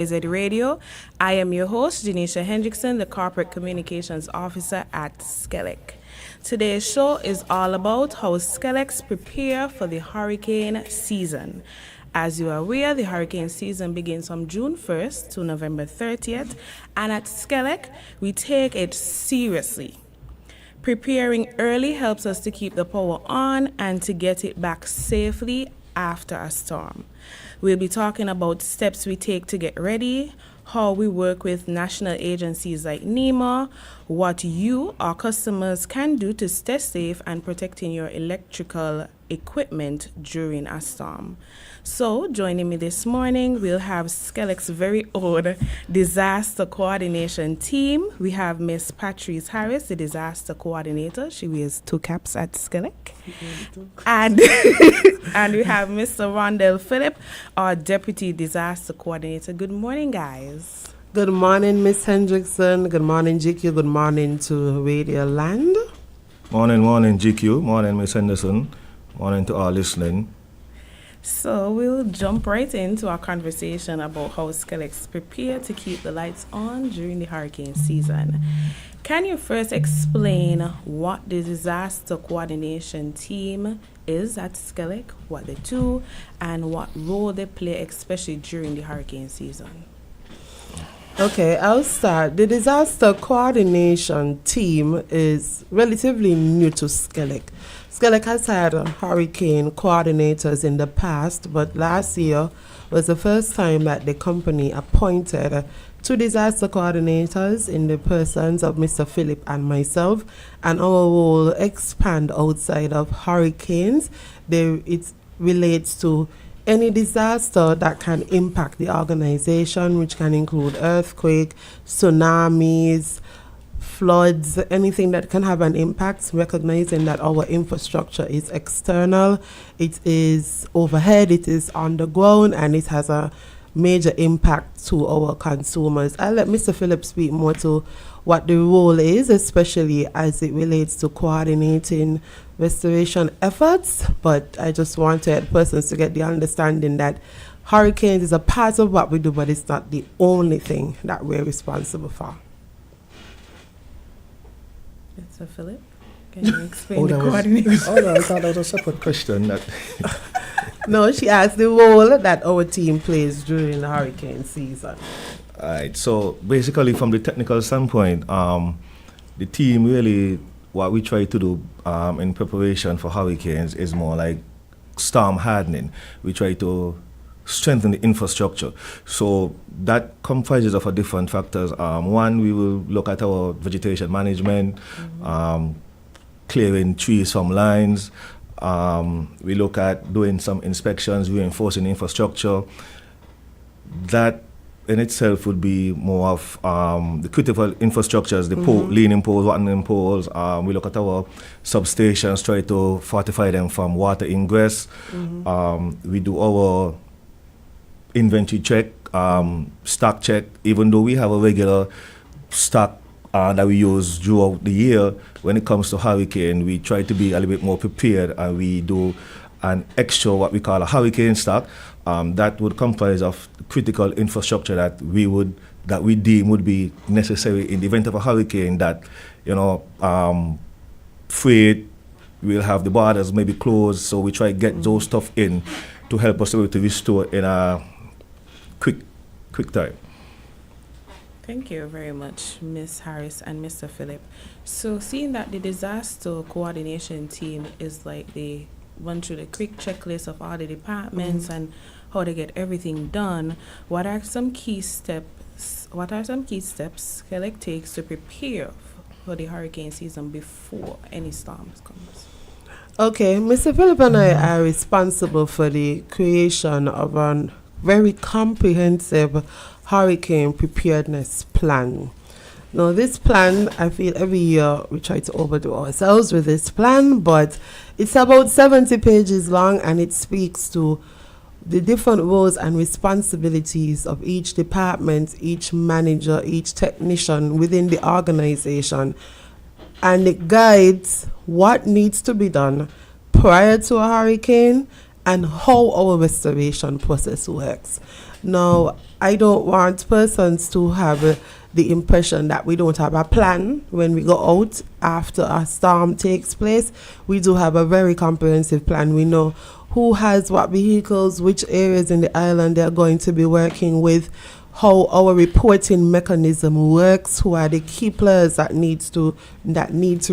XYZ Radio. I am your host, Geneisha Hendrickson, the Corporate Communications Officer at SKELEC. Today's show is all about how SKELECs prepare for the hurricane season. As you are aware, the hurricane season begins from June 1st to November 30th, and at SKELEC, we take it seriously. Preparing early helps us to keep the power on and to get it back safely after a storm. We'll be talking about steps we take to get ready, how we work with national agencies like NEMA, what you, our customers, can do to stay safe and protecting your electrical equipment during a storm. So, joining me this morning, we'll have SKELEC's very own disaster coordination team. We have Miss Patrice Harris, the disaster coordinator. She wears 2 caps at SKELEC. And, and we have Mr. Rhondel Phillip, our deputy disaster coordinator. Good morning, guys. Good morning, Miss Hendrickson. Good morning, GQ. Good morning to Radio Land. Morning, GQ. Morning, Miss Henderson. Morning to all listening. So we'll jump right into our conversation about how SKELECs prepare to keep the lights on during the hurricane season. Can you first explain what the disaster coordination team is at SKELEC, what they do, and what role they play, especially during the hurricane season? Okay, I'll start. The disaster coordination team is relatively new to SKELEC. SKELEC has had hurricane coordinators in the past, but last year was the first time that the company appointed 2 disaster coordinators in the persons of Mr. Phillip and myself, and our role expand outside of hurricanes. It relates to any disaster that can impact the organization, which can include earthquake, tsunamis, floods, anything that can have an impact, recognizing that our infrastructure is external, it is overhead, it is underground, and it has a major impact to our consumers. I'll let Mr. Phillip speak more to what the role is, especially as it relates to coordinating restoration efforts, but I just wanted persons to get the understanding that hurricanes is a part of what we do, but it's not the only thing that we're responsible for. Mr. Phillip, can you explain the coordination? No, I thought that was a separate question. No, she asked the role that our team plays during the hurricane season. All right, so basically from the technical standpoint, the team really, what we try to do in preparation for hurricanes is more like storm hardening. We try to strengthen the infrastructure. So that comprises of different factors. One, we will look at our vegetation management, clearing trees from lines. We look at doing some inspections, reinforcing infrastructure. That in itself would be more of the critical infrastructures, the leaning poles, watering poles. We look at our substations, try to fortify them from water ingress. We do our inventory check, stock check. Even though we have a regular stock that we use throughout the year, when it comes to hurricane, we try to be a little bit more prepared, and we do an extra, what we call a hurricane stock, that would comprise of critical infrastructure that we deem would be necessary in the event of a hurricane. That, freight, we'll have the borders maybe closed, so we try to get those stuff in to help us to restore in a quick time. Thank you very much, Ms. Harris and Mr. Phillip. So seeing that the disaster coordination team is like they run through the quick checklist of all the departments and how to get everything done, what are some key steps SKELEC takes to prepare for the hurricane season before any storms comes? Okay, Mr. Phillip and I are responsible for the creation of a very comprehensive hurricane preparedness plan. Now, this plan, I feel every year we try to overdo ourselves with this plan, but it's about 70 pages long, and it speaks to the different roles and responsibilities of each department, each manager, each technician within the organization, and it guides what needs to be done prior to a hurricane and how our restoration process works. Now, I don't want persons to have the impression that we don't have a plan when we go out after a storm takes place. We do have a very comprehensive plan. We know who has what vehicles, which areas in the island they're going to be working with, how our reporting mechanism works, who are the key players that need to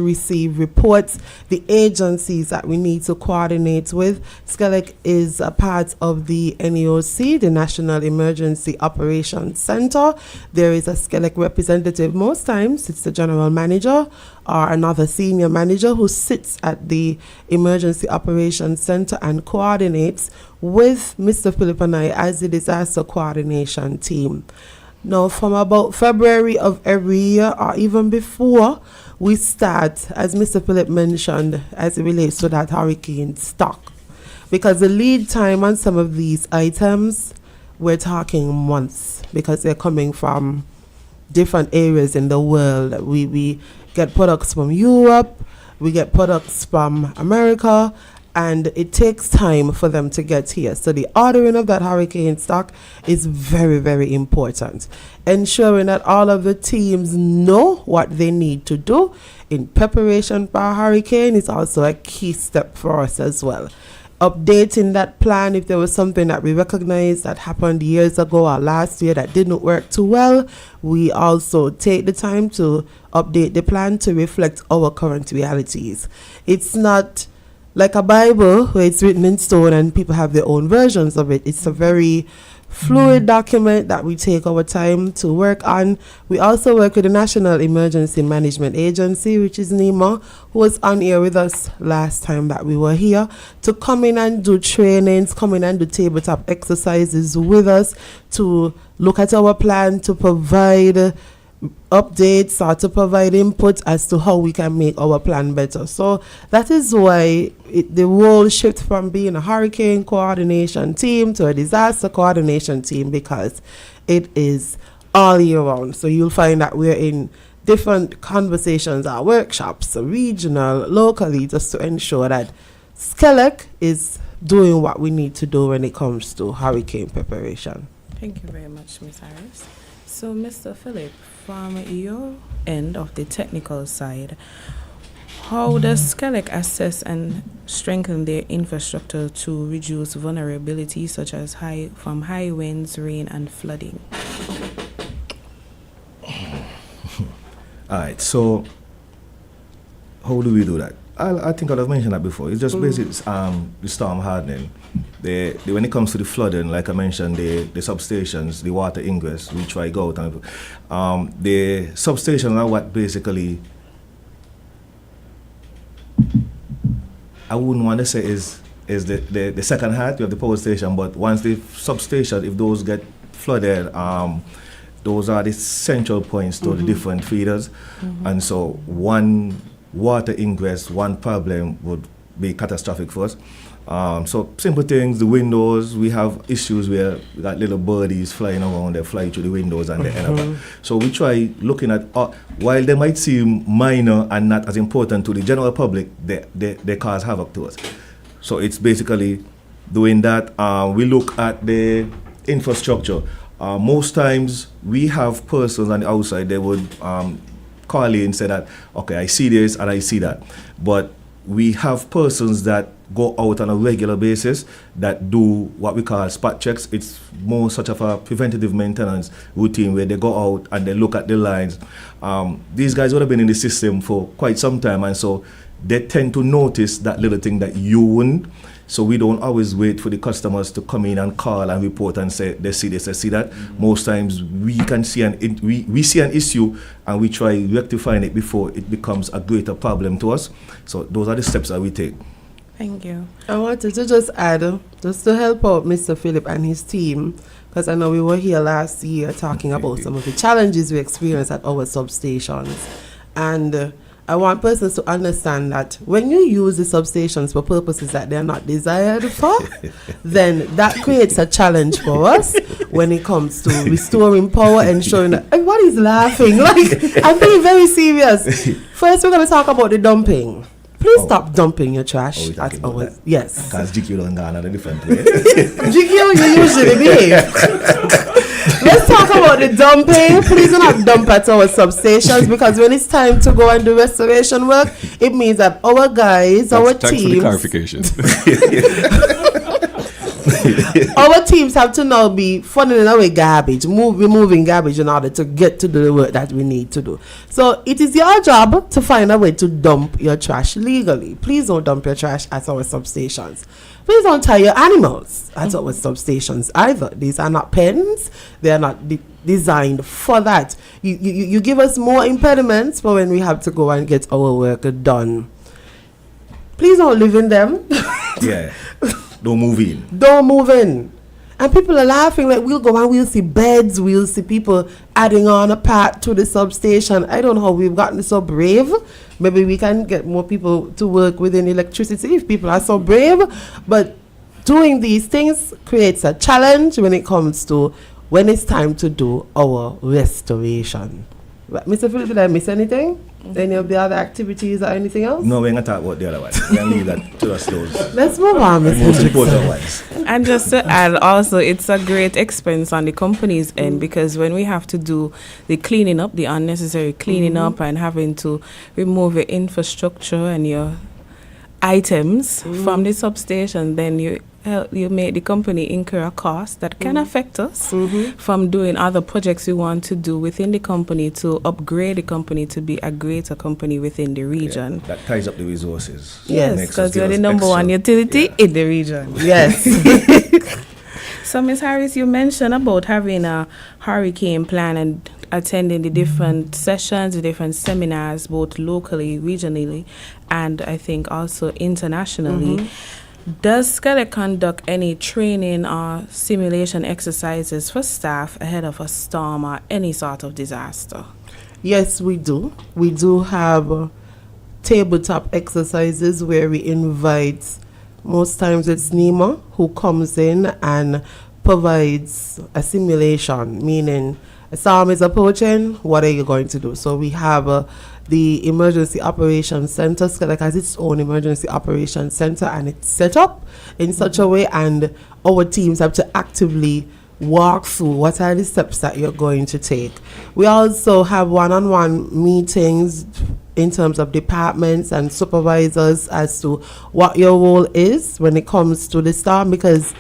receive reports, the agencies that we need to coordinate with. SKELEC is a part of the NEOC, the National Emergency Operations Center. There is a SKELEC representative. Most times it's the general manager or another senior manager who sits at the Emergency Operations Center and coordinates with Mr. Philip and I as the disaster coordination team. Now, from about February of every year or even before, we start, as Mr. Philip mentioned, as it relates to that hurricane stock. Because the lead time on some of these items, we're talking months, because they're coming from different areas in the world. We get products from Europe, we get products from America, and it takes time for them to get here. So the ordering of that hurricane stock is very, very important. Ensuring that all of the teams know what they need to do in preparation for a hurricane is also a key step for us as well. Updating that plan if there was something that we recognized that happened years ago or last year that didn't work too well, we also take the time to update the plan to reflect our current realities. It's not like a Bible where it's written in stone and people have their own versions of it. It's a very fluid document that we take our time to work on. We also work with the National Emergency Management Agency, which is NEMA, who was on here with us last time that we were here, to come in and do trainings, come in and do tabletop exercises with us, to look at our plan, to provide updates or to provide input as to how we can make our plan better. So that is why the role shift from being a hurricane coordination team to a disaster coordination team, because it is all year round. So you'll find that we're in different conversations or workshops, regional, locally, just to ensure that SKELEC is doing what we need to do when it comes to hurricane preparation. Thank you very much, Ms. Harris. So, Mr. Philip, from your end of the technical side, how does SKELEC assess and strengthen their infrastructure to reduce vulnerability, such as from high winds, rain, and flooding? All right, so how do we do that? I think I've mentioned that before. It's just basically the storm hardening. When it comes to the flooding, like I mentioned, the substations, the water ingress, we try go out. And, the substations are what basically, I wouldn't want to say is the second heart. You have the power station, but once the substation, if those get flooded, those are the central points to the different feeders. And so one water ingress, one problem would be catastrophic for us. So simple things, the windows, we have issues where we got little birdies flying around, they fly through the windows and they end up. So we try looking at, while they might seem minor and not as important to the general public, they cause havoc to us. So it's basically doing that. We look at the infrastructure. Most times we have persons on the outside, they would call in and say that, okay, I see this and I see that. But we have persons that go out on a regular basis that do what we call spot checks. It's more such of a preventative maintenance routine where they go out and they look at the lines. These guys would have been in the system for quite some time, and so they tend to notice that little thing that you wouldn't. So we don't always wait for the customers to come in and call and report and say they see this, they see that. Most times we can see we see an issue and we try rectifying it before it becomes a greater problem to us. So those are the steps that we take. Thank you. I wanted to just add, just to help out Mr. Philip and his team, because I know we were here last year talking about some of the challenges we experienced at our substations. And I want persons to understand that when you use the substations for purposes that they're not desired for, then that creates a challenge for us when it comes to restoring power, ensuring that everybody's laughing. Like, I'm being very serious. First, we're going to talk about the dumping. Please stop dumping your trash we talking at about our... that? Yes. Because GQ done gone on a different way. GQ, you usually behave. Let's talk about the dumping. Please do not dump at our substations, because when it's time to go and do restoration work, it means that our guys, our Thanks for the teams... clarification. Our teams have to now be funneling away garbage, removing garbage in order to get to do the work that we need to do. So it is your job to find a way to dump your trash legally. Please don't dump your trash at our substations. Please don't tie your animals at our substations either. These are not pens. They are not designed for that. You give us more impediments for when we have to go and get our work done. Please don't live in them. Yeah. Don't move in. Don't move in. And people are laughing, like, we'll go and we'll see beds, we'll see people adding on a part to the substation. I don't know how we've gotten so brave. Maybe we can get more people to work within electricity if people are so brave. But doing these things creates a challenge when it comes to when it's time to do our restoration. Mr. Philip, did I miss anything? Any of the other activities or anything else? No, we're going to talk about the other one. We're going to leave that to us those. Let's move on, Mr. Most important Hendrickson. ones. And just to add, also, it's a great expense on the company's end, because when we have to do the cleaning up, the unnecessary cleaning up, and having to remove your infrastructure and your items from the substation, then you make the company incur a cost that can affect us from doing other projects we want to do within the company to upgrade the company to be a greater company within the region. Yeah, that ties up the resources. Yes, Makes us Because give you're the us number one extra. utility in the region. Yes. So, Ms. Harris, you mentioned about having a hurricane plan and attending the different sessions, the different seminars, both locally, regionally, and I think also internationally. Does SKELEC conduct any training or simulation exercises for staff ahead of a storm or any sort of disaster? Yes, we do. We do have tabletop exercises where we invite, most times it's NEMA, who comes in and provides a simulation, meaning a storm is approaching, what are you going to do? So we have the Emergency Operations Center. SKELEC has its own Emergency Operations Center, and it's set up in such a way, and our teams have to actively walk through what are the steps that you're going to take. We also have one-on-one meetings in terms of departments and supervisors as to what your role is when it comes to the storm, because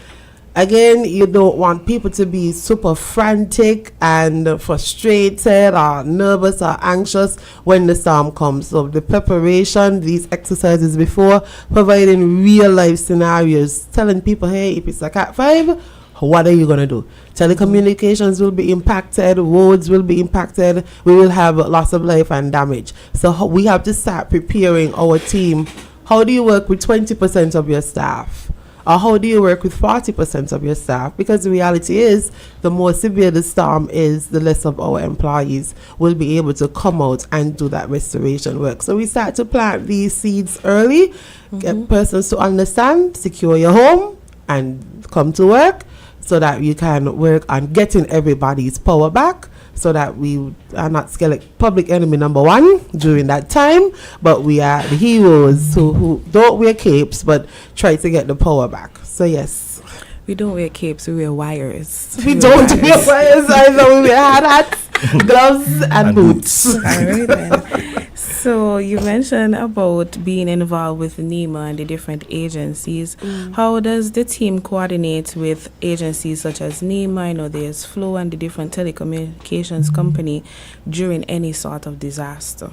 again, you don't want people to be super frantic and frustrated or nervous or anxious when the storm comes. So the preparation, these exercises before, providing real life scenarios, telling people, hey, if it's a Cat 5, what are you going to do? Telecommunications will be impacted, roads will be impacted, we will have loss of life and damage. So we have to start preparing our team. How do you work with 20% of your staff? Or how do you work with 40% of your staff? Because the reality is, the more severe the storm is, the less of our employees will be able to come out and do that restoration work. So we start to plant these seeds early, get persons to understand, secure your home, and come to work so that you can work on getting everybody's power back, so that we are not SKELEC public enemy number one during that time, but we are the heroes who don't wear capes but try to get the power back. So yes. We don't wear capes, we wear wires. We don't wear wires either. We wear hard hats, gloves, and boots. All right, then. So you mentioned about being involved with NEMA and the different agencies. How does the team coordinate with agencies such as NEMA? I know there's Flow and the different telecommunications company during any sort of disaster.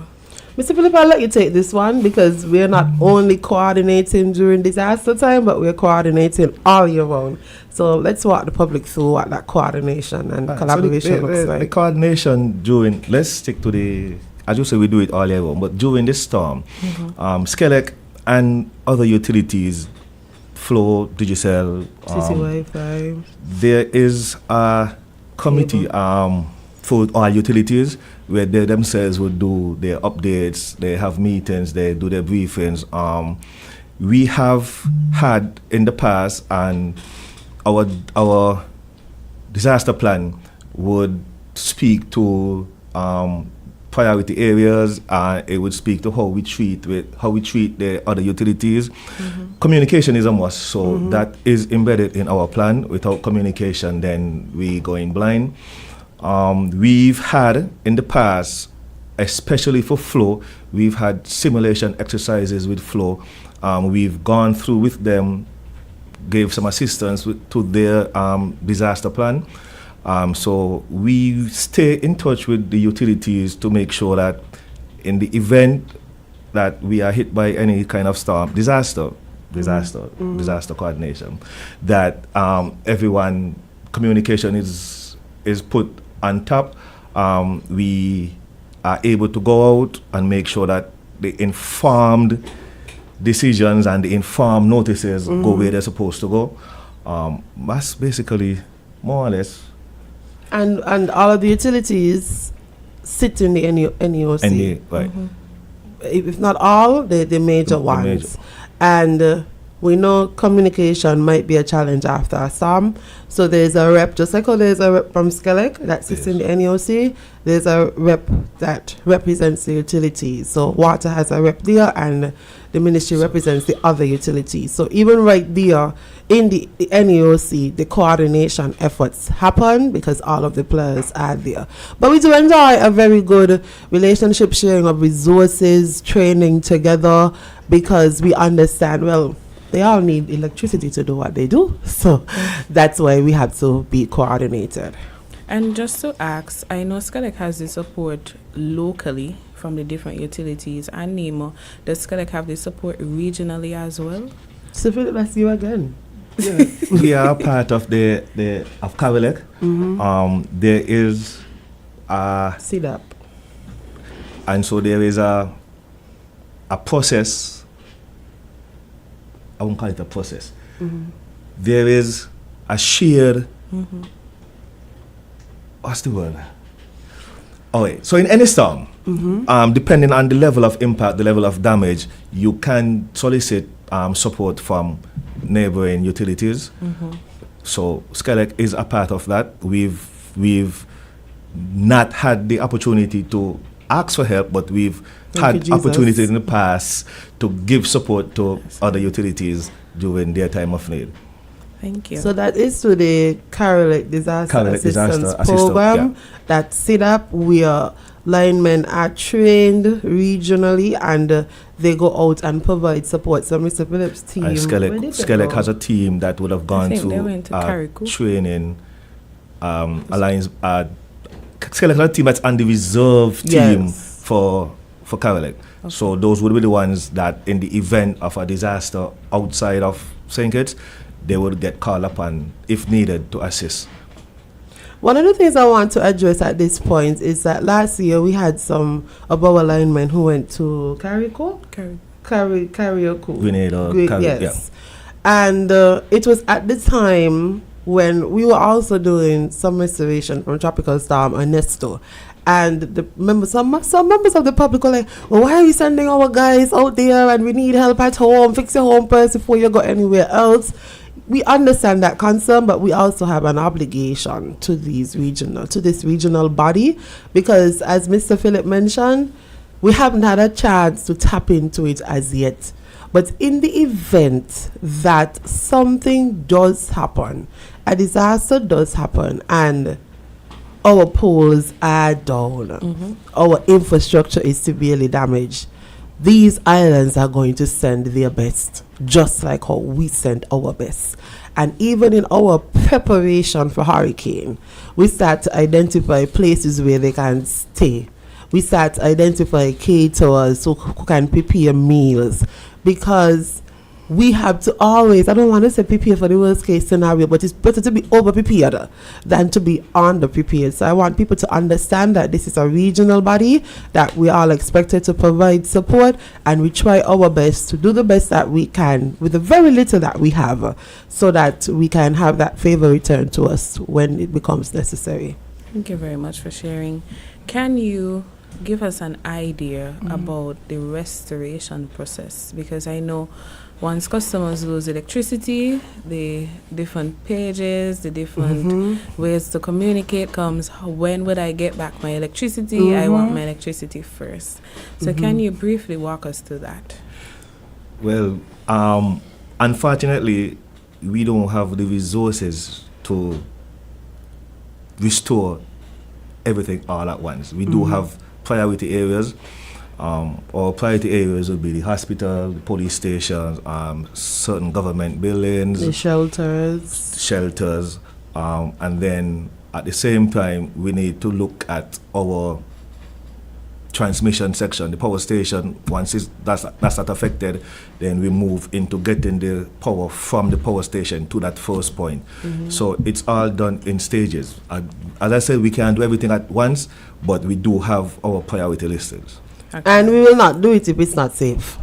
Mr. Philip, I'll let you take this one, because we're not only coordinating during disaster time, but we're coordinating all year round. So let's walk the public through what that coordination and collaboration looks like. The coordination during, let's stick to the, as you say, we do it all year round, but during this storm, SKELEC and other utilities, Flow, Digicel, CC Wi-Fi. there is a committee for all utilities where they themselves would do their updates, they have meetings, they do their briefings. We have had in the past, and our disaster plan would speak to priority areas. It would speak to how we treat the other utilities. Communication is a must, so that is embedded in our plan. Without communication, then we go in blind. We've had in the past, especially for flow, we've had simulation exercises with flow. We've gone through with them, gave some assistance to their disaster plan. So we stay in touch with the utilities to make sure that in the event that we are hit by any kind of storm, disaster coordination, that everyone, communication is put on top. We are able to go out and make sure that the informed decisions and the informed notices go where they're supposed to go. That's basically more or less. And all of the utilities sit in the NEOC. Right. If not all, the major ones. And we know communication might be a challenge after a storm. So there's a rep, just like how there's a rep from SKELEC that sits in the NEOC, there's a rep that represents the utilities. So water has a rep there, and the ministry represents the other utilities. So even right there in the NEOC, the coordination efforts happen because all of the players are there. But we do enjoy a very good relationship, sharing of resources, training together, because we understand, well, they all need electricity to do what they do. So that's why we have to be coordinated. And just to ask, I know SKELEC has the support locally from the different utilities and NEMO. Does SKELEC have the support regionally as well? So Philip, that's you again. Yes. We are part of the SKELEC. There is CDAP. And so there is a process. I won't call it a process. There is a shared, what's the word? So in any storm, depending on the level of impact, the level of damage, you can solicit support from neighboring utilities. So SKELEC is a part of that. We've not had the opportunity to ask for help, but we've had opportunities in the past to give support to other utilities during their time of need. Thank you. So that is to the SKELEC Disaster Assistance Program. That CDAP, where linemen are trained regionally and they go out and provide support. So Mr. Phillips' team, SKELEC has a team that would have gone to training. Alliance. SKELEC has a team that's on the reserve team for SKELEC. So those would be the ones that, in the event of a disaster outside of St. Kitts, they would get called upon if needed to assist. One of the things I want to address at this point is that last year we had some of our linemen who went to Karaoke. Grenada. Yes. And it was at the time when we were also doing some restoration from Tropical Storm Ernesto. And some members of the public were like, well, why are we sending our guys out there and we need help at home? Fix your home first before you go anywhere else. We understand that concern, but we also have an obligation to this regional body, because as Mr. Philip mentioned, we haven't had a chance to tap into it as yet. But in the event that something does happen, a disaster does happen, and our poles are down, our infrastructure is severely damaged, these islands are going to send their best, just like how we send our best. And even in our preparation for hurricane, we start to identify places where they can stay. We start to identify caterers who can prepare meals, because we have to always, I don't want to say prepare for the worst case scenario, but it's better to be over prepared than to be under prepared. So I want people to understand that this is a regional body, that we are expected to provide support, and we try our best to do the best that we can with the very little that we have, so that we can have that favor returned to us when it becomes necessary. Thank you very much for sharing. Can you give us an idea about the restoration process? Because I know once customers lose electricity, the different pages, the different ways to communicate comes, when would I get back my electricity? I want my electricity first. So can you briefly walk us through that? Well, unfortunately, we don't have the resources to restore everything all at once. We do have priority areas. Our priority areas would be the hospital, the police stations, certain government buildings, The shelters. And then at the same time, we need to look at our transmission section, the power station. Once that's not affected, then we move into getting the power from the power station to that first point. So it's all done in stages. As I said, we can't do everything at once, but we do have our priority listings. And we will not do it if it's not safe.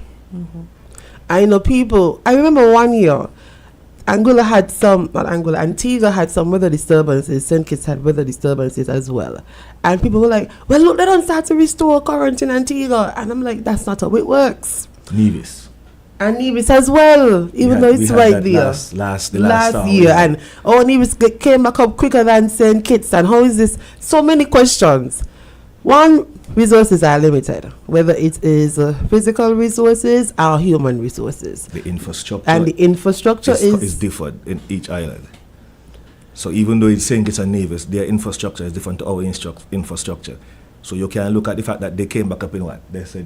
I know people, I remember one year, Antigua had some weather disturbances, St. Kitts had weather disturbances as well. And people were like, well, look, they don't start to restore current in Antigua. And I'm like, that's not how it works. Nevis. And Nevis as well, even though it's right there. Last year. And Nevis came back up quicker than St. Kitts. And how is this? So many questions. One, resources are limited, whether it is physical resources or human resources. The infrastructure. And the infrastructure is different in each island. So even though it's saying it's a Nevis, their infrastructure is different to our infrastructure. So you can look at the fact that they came back up in what? They said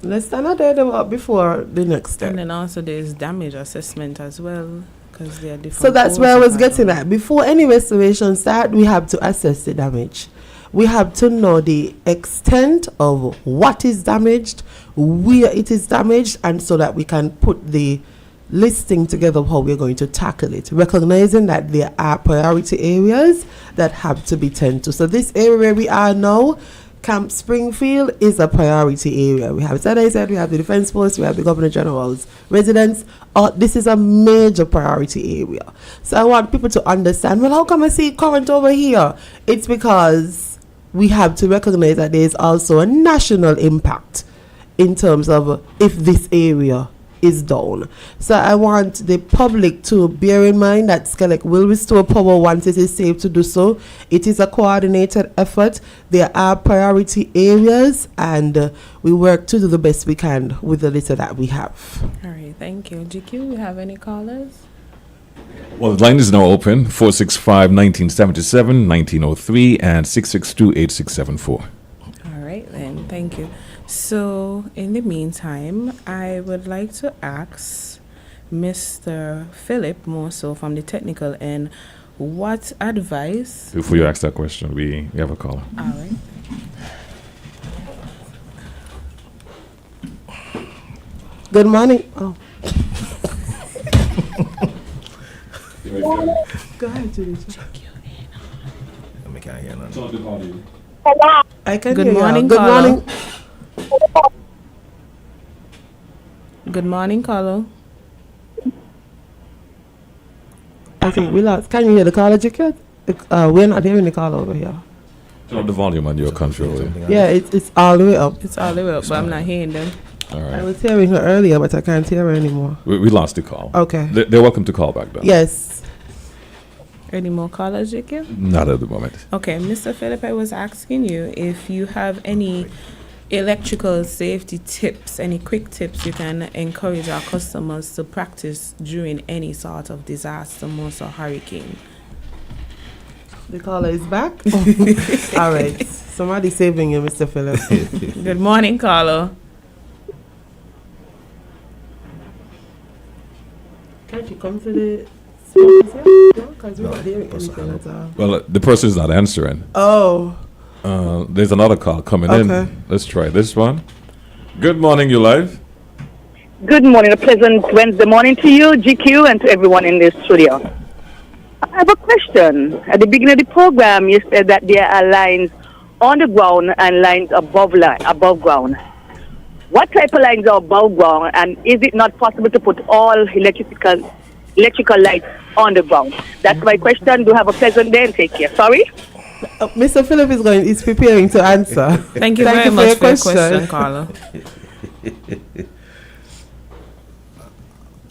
let's stand out there before the next step. And then also there's damage assessment as well, because they are different. So that's where I was getting at. Before any restoration start, we have to assess the damage. We have to know the extent of what is damaged, where it is damaged, and so that we can put the listing together of how we're going to tackle it, recognizing that there are priority areas that have to be tended to. So this area where we are now, Camp Springfield, is a priority area. We have, as I said, we have the Defense Force, we have the Governor General's residence. This is a major priority area. So I want people to understand, well, how come I see current over here? It's because we have to recognize that there is also a national impact in terms of if this area is down. So I want the public to bear in mind that SKELEC will restore power once it is safe to do so. It is a coordinated effort. There are priority areas, and we work to do the best we can with the little that we have. All right, thank you. GQ, we have any callers? Well, the line is now open, 465-1977, 1903, and 662-8674. All right, then. Thank you. So, in the meantime, I would like to ask Mr. Philip, more so from the technical end, what advice... Before you ask that question, we have a caller. All right. Good morning. Oh. Go ahead, Geneisha. I can Good hear morning, you. Good caller. morning. Good morning, caller. I think we lost. Can you hear the caller, Jacob? We're not hearing the caller over here. Turn up the volume on your control. Yeah, it's all the way up. It's all the way up, but I'm not hearing them. All I right. was hearing her earlier, but I can't hear her anymore. We lost the call. Okay. They're welcome to call back, though. Yes. Any more callers, Jacob? Not at the moment. Okay, Mr. Philip, I was asking you if you have any electrical safety tips, any quick tips you can encourage our customers to practice during any sort of disaster, more so hurricane. The caller is back. All right. Somebody saving you, Mr. Philip. Good morning, caller. Can't you come to the speakers here? No, because we're not hearing anything at all. Well, the person is not answering. Oh. There's another call coming Okay. in. Let's try this one. Good morning, you live. Good morning, a pleasant Wednesday morning to you, GQ, and to everyone in this studio. I have a question. At the beginning of the program, you said that there are lines on the ground and lines above ground. What type of lines are above ground, and is it not possible to put all electrical lights on the ground? That's my question. Do have a pleasant day and take care. Sorry? Mr. Philip is preparing to answer. Thank you very much for your question, Carlo.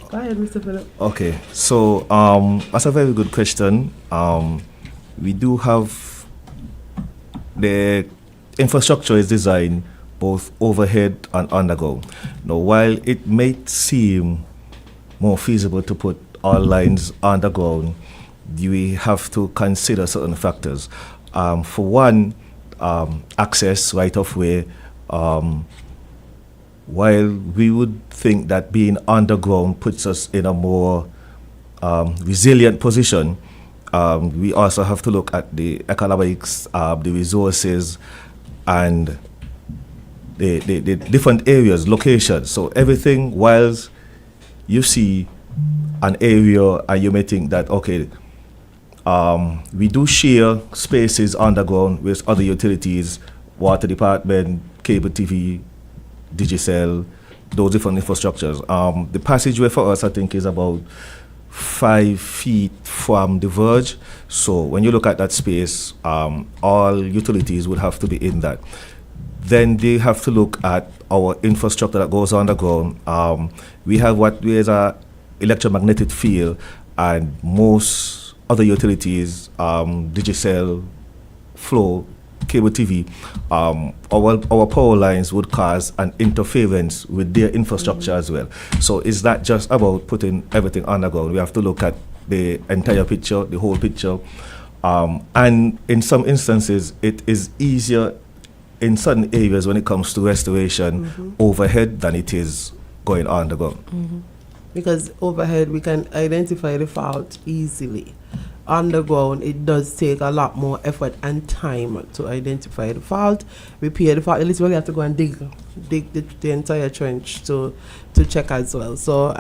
Go ahead, Mr. Philip. Okay, so that's a very good question. We do have the infrastructure is designed both overhead and underground. Now, while it may seem more feasible to put all lines underground, we have to consider certain factors. For one, access right of way. While we would think that being underground puts us in a more resilient position, we also have to look at the economics, the resources, and the different areas, locations. So everything, whilst you see an area and you may think that, okay, we do share spaces underground with other utilities, water department, cable TV, Digicel, those different infrastructures. The passageway for us, I think, is about 5 feet from the verge. So when you look at that space, all utilities would have to be in that. Then they have to look at our infrastructure that goes underground. We have what is a electromagnetic field, and most other utilities, Digicel, Flow, cable TV, our power lines would cause an interference with their infrastructure as well. So it's not just about putting everything underground. We have to look at the entire picture, the whole picture. And in some instances, it is easier in certain areas when it comes to restoration overhead than it is going underground. Because overhead, we can identify the fault easily. Underground, it does take a lot more effort and time to identify the fault, repair the fault. At least we have to go and dig the entire trench to check as well. So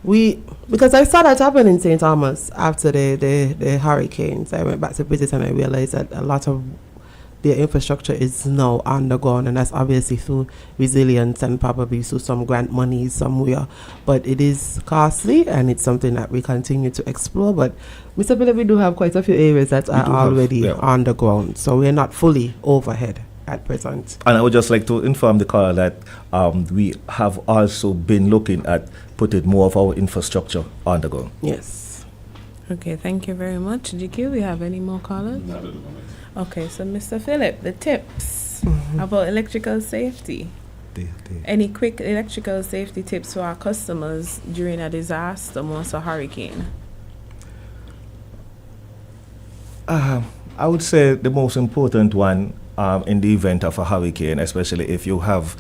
because I saw that happen in St. Thomas after the hurricanes. I went back to visit and I realized that a lot of their infrastructure is now underground, and that's obviously through resilience and probably through some grant money somewhere. But it is costly, and it's something that we continue to explore. But Mr. Philip, we do have quite a few areas that are already underground, so we're not fully overhead at present. And I would just like to inform the caller that we have also been looking at putting more of our infrastructure underground. Yes. Okay, thank you very much. GQ, we have any more callers? Not at the moment. Okay, so Mr. Philip, the tips about electrical safety. Any quick electrical safety tips for our customers during a disaster, most a hurricane? I would say the most important one in the event of a hurricane, especially if you have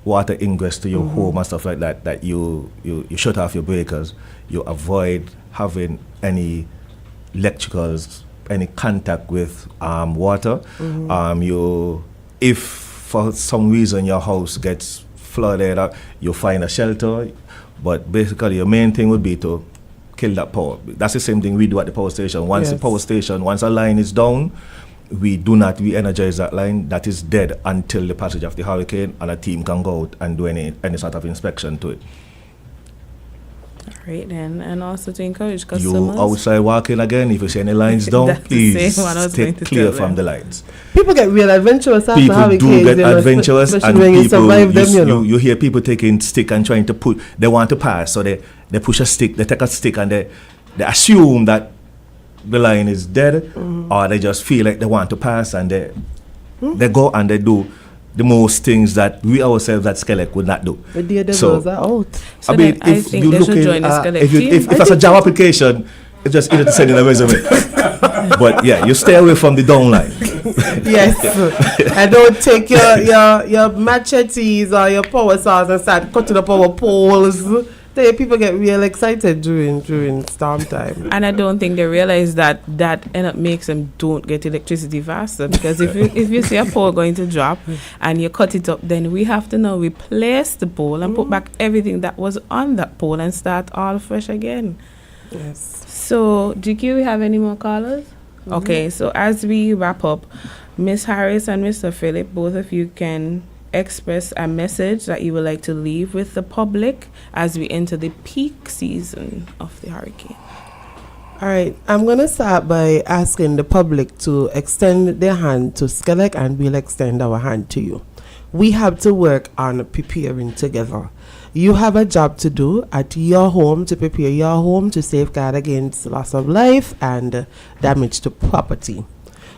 water ingress to your home and stuff like that, that you shut off your breakers, you avoid having any electricals, any contact with water. If for some reason your house gets flooded, you find a shelter. But basically, your main thing would be to kill that power. That's the same thing we do at the power station. Once a line is down, we do not re-energize that line. That is dead until the passage of the hurricane, and a team can go out and do any sort of inspection to it. Right then, and also to encourage customers. You outside walking again, if you see any lines down, please stay clear from the lines. People get real adventurous after hurricanes. People do get adventurous, and people, you you hear people taking stick and trying to put, they want to pass, so they push a stick, they take a stick and they assume that the line is dead, or they just feel like they want to pass, and they go and they do the most things that we ourselves at SKELEC would not do. The devils are out. So I mean, if you look if it's a job application, it's just easy to send in a resume. But yeah, you stay away from the down line. Yes. And don't take your machetes or your power saws and start cutting up our poles. People get real excited during storm time. And I don't think they realize that end up makes them don't get electricity faster, because if you see a pole going to drop and you cut it up, then we have to now replace the pole and put back everything that was on that pole and start all fresh again. Yes. So, GQ, we have any more callers? Okay, so as we wrap up, Miss Harris and Mr. Philip, both of you can express a message that you would like to leave with the public as we enter the peak season of the hurricane. All right, I'm going to start by asking the public to extend their hand to SKELEC, and we'll extend our hand to you. We have to work on preparing together. You have a job to do at your home to prepare your home to safeguard against loss of life and damage to property.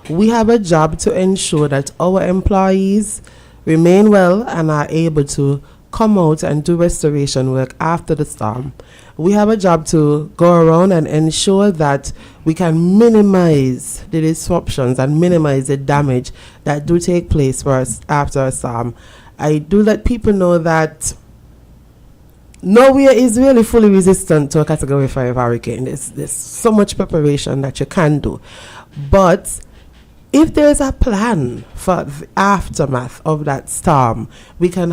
We have a job to ensure that our employees remain well and are able to come out and do restoration work after the storm. We have a job to go around and ensure that we can minimize the disruptions and minimize the damage that do take place for us after a storm. I do let people know that nowhere is really fully resistant to a Category 5 hurricane. There's so much preparation that you can do. But if there's a plan for the aftermath of that storm, we can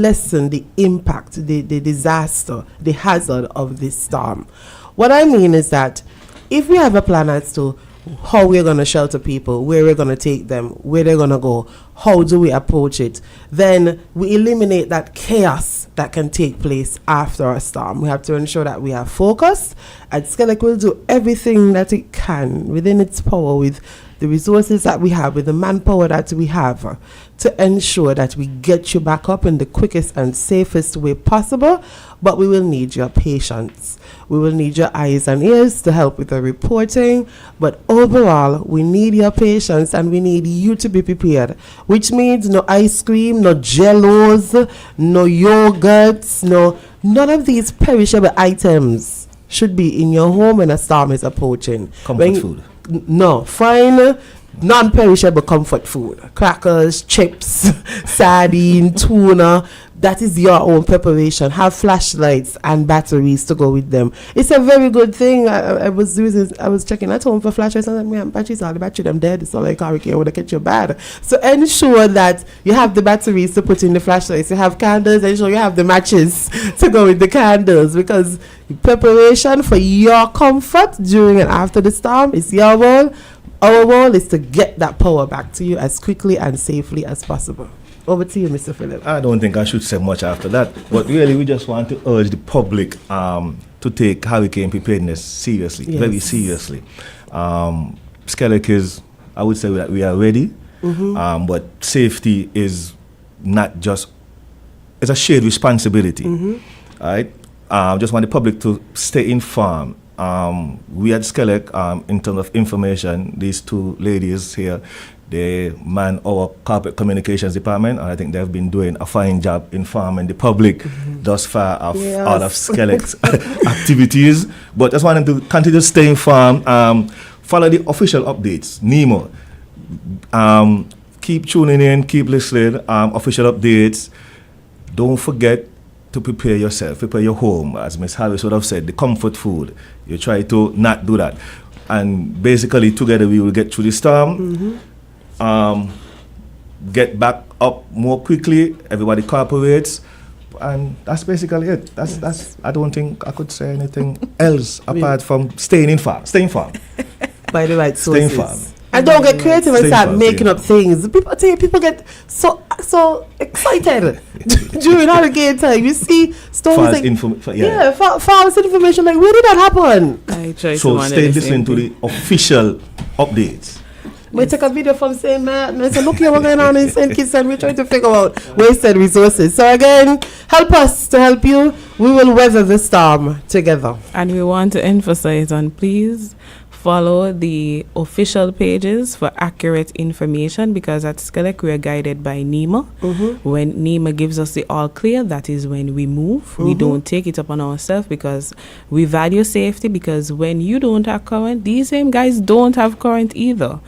lessen the impact, the disaster, the hazard of this storm. What I mean is that if we have a plan as to how we're going to shelter people, where we're going to take them, where they're going to go, how do we approach it, then we eliminate that chaos that can take place after a storm. We have to ensure that we are focused, and SKELEC will do everything that it can within its power with the resources that we have, with the manpower that we have, to ensure that we get you back up in the quickest and safest way possible. But we will need your patience. We will need your eyes and ears to help with the reporting. But overall, we need your patience, and we need you to be prepared, which means no ice cream, no jellos, no yogurts, none of these perishable items should be in your home when a storm is approaching. Comfort food. No, fine, non-perishable comfort food. Crackers, chips, sardine, tuna. That is your own preparation. Have flashlights and batteries to go with them. It's a very good thing. I was checking at home for flashlights, and me and Patrice, all the battery them dead. It's all like hurricane would catch you bad. So ensure that you have the batteries to put in the flashlights. You have candles. Ensure you have the matches to go with the candles, because preparation for your comfort during and after the storm is your role. Our role is to get that power back to you as quickly and safely as possible. Over to you, Mr. Phillip. I don't think I should say much after that, but really we just want to urge the public to take hurricane preparedness seriously, Yes. very seriously. SKELEC is, I would say that we are ready, but safety is not just, it's a shared responsibility. All right? Just want the public to stay informed. We at SKELEC, in terms of information, these two ladies here, they man our corporate communications department, and I think they've been doing a fine job informing the public thus far of all of SKELEC's activities. But just want them to continue to stay informed, follow the official updates, NEMO. Keep tuning in, keep listening, official updates. Don't forget to prepare yourself, prepare your home. As Ms. Harris would have said, the comfort food. You try to not do that. And basically, together we will get through the storm, get back up more quickly, everybody cooperates, and that's basically it. That's. I don't think I could say anything else apart from staying informed. Stay informed. By the right Stay sources. informed. And don't get creative and Stay start informed, making stay up things. People get so excited during hurricane time. You see stories like false information. Like, where did that happen? I try So to stay listening to the official updates. We take a video from St. Martin and say, look here, what's going on in St. Kitts, and we're trying to figure out wasted resources. So again, help us to help you. We will weather the storm together. And we want to emphasize on, please follow the official pages for accurate information, because at SKELEC we are guided by NEMA. When NEMA gives us the all clear, that is when we move. We don't take it upon ourselves, because we value safety, because when you don't have current, these same guys don't have current either.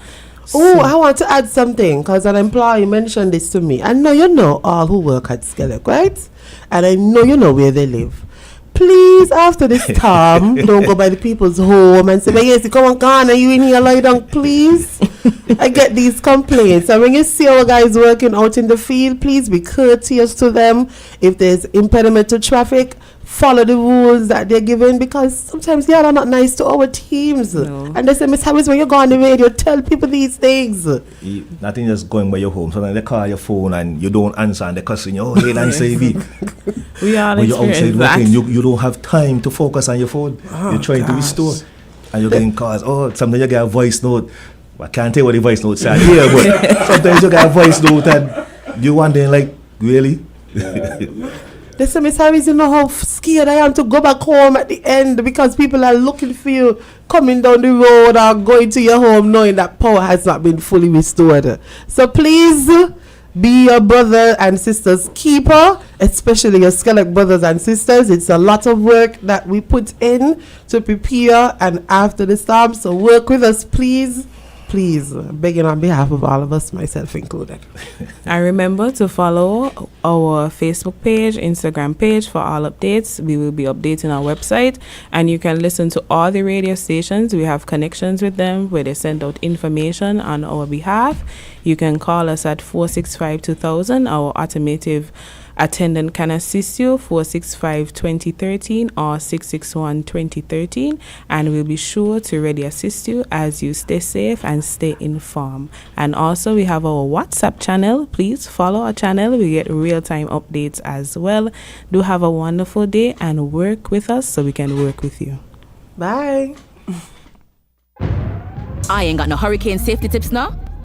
Oh, I want to add something, because an employee mentioned this to me. I know you know all who work at SKELEC, right? And I know you know where they live. Please, after this storm, don't go by the people's home and say, well, yes, come on, Ghana, you in here, lie down, please. I get these complaints. And when you see our guys working out in the field, please be courteous to them. If there's impediment to traffic, follow the rules that they're given, because sometimes y'all are not nice to our teams. No. And they say, Miss Harris, when you go on the radio, tell people these things. Nothing just going by your home. Sometimes they call your phone and you don't answer and they're cussing you. Oh, hey, and say me. We all When you're outside experience that. working, you don't have time to focus on your phone. You're trying to restore. And you're getting calls. Oh, sometimes you get a voice note. I can't tell what the voice note said here, but sometimes you get a voice note and you wondering like, really? They say, Miss Harris, you know how scared I am to go back home at the end, because people are looking for you coming down the road or going to your home knowing that power has not been fully restored. So please be your brother and sister's keeper, especially your SKELEC brothers and sisters. It's a lot of work that we put in to prepare and after the storm. So work with us, please. Please, begging on behalf of all of us, myself included. And remember to follow our Facebook page, Instagram page for all updates. We will be updating our website, and you can listen to all the radio stations. We have connections with them where they send out information on our behalf. You can call us at 465-2000. Our automotive attendant can assist you, 465-2013 or 661-2013, and we'll be sure to ready assist you as you stay safe and stay informed. And also we have our WhatsApp channel. Please follow our channel. We get real-time updates as well. Do have a wonderful day and work with us so we can work with you. Bye. I ain't got no hurricane safety tips now.